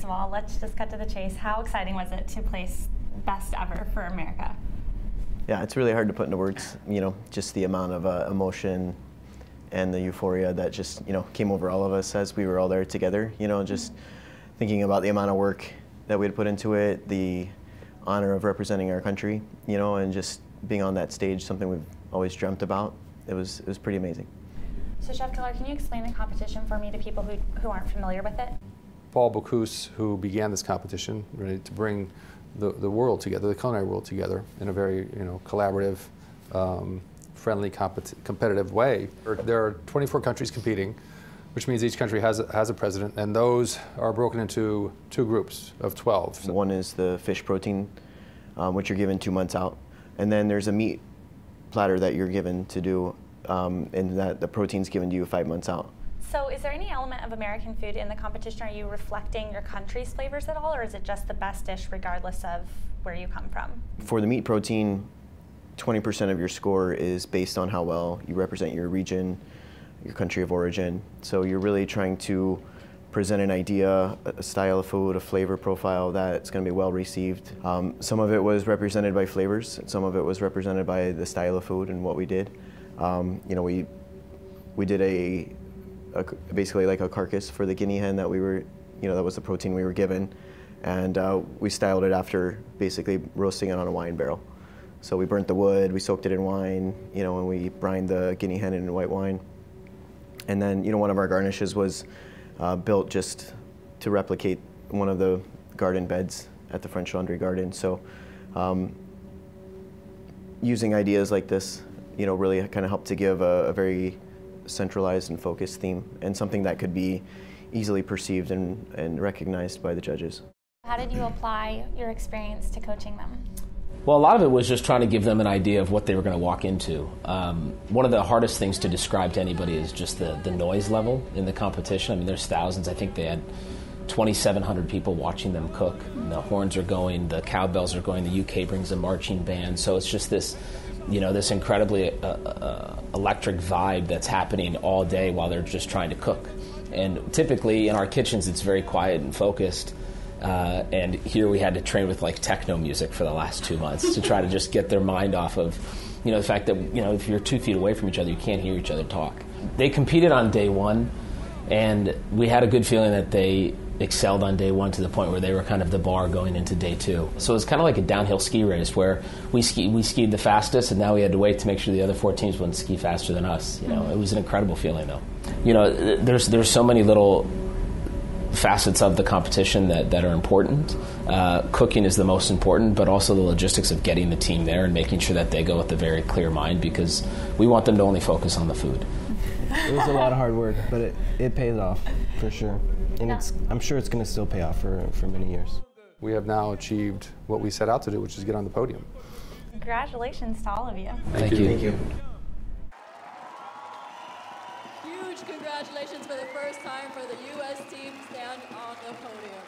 of all, let's just cut to the chase. How exciting was it to place best ever for America? Yeah, it's really hard to put into words, just the amount of emotion and the euphoria that just, came over all of us as we were all there together, just thinking about the amount of work that we had put into it, the honor of representing our country, and just being on that stage, something we've always dreamt about. It was pretty amazing. So Chef Keller, can you explain the competition for me to people who aren't familiar with it? Bocuse, who began this competition, really to bring the world together, the culinary world together in a very collaborative, friendly, competitive way. There are 24 countries competing, which means each country has a president, and those are broken into two groups of 12. One is the fish protein, which you're given 2 months out, and then there's a meat platter that you're given to do, and that the protein's given to you 5 months out. So is there any element of American food in the competition? Are you reflecting your country's flavors at all, or is it just the best dish regardless of where you come from? For the meat protein, 20% of your score is based on how well you represent your region, your country of origin. So you're really trying to present an idea, a style of food, a flavor profile that's going to be well received. Some of it was represented by flavors, some of it was represented by the style of food and what we did. We did basically like a carcass for the guinea hen that we were, that was the protein we were given, and we styled it after basically roasting it on a wine barrel. So we burnt the wood, we soaked it in wine, and we brined the guinea hen in white wine. And then, one of our garnishes was built just to replicate one of the garden beds at the French Laundry Garden. So using ideas like this, really kind of helped to give a very centralized and focused theme, and something that could be easily perceived and recognized by the judges. How did you apply your experience to coaching them? Well, a lot of it was just trying to give them an idea of what they were going to walk into. One of the hardest things to describe to anybody is just the noise level in the competition. I mean, there's thousands. I think they had 2,700 people watching them cook. And the horns are going, the cowbells are going, the UK brings a marching band. So it's just this, this incredibly electric vibe that's happening all day while they're just trying to cook. And typically in our kitchens, it's very quiet and focused. And here we had to train with like techno music for the last 2 months to try to just get their mind off of, the fact that, if you're 2 feet away from each other, you can't hear each other talk. They competed on day one, and we had a good feeling that they excelled on day one to the point where they were kind of the bar going into day two. So it was kind of like a downhill ski race where we skied the fastest, and now we had to wait to make sure the other 4 teams wouldn't ski faster than us. It was an incredible feeling, though. There's so many little facets of the competition that are important. Cooking is the most important, but also the logistics of getting the team there and making sure that they go with a very clear mind, because we want them to only focus on the food. It was a lot of hard work, but it pays off for sure. And I'm sure it's going to still pay off for many years. We have now achieved what we set out to do, which is get on the podium. Congratulations to all of you. Thank you. Thank you. Huge congratulations for the first time for the U.S. team stand on the podium.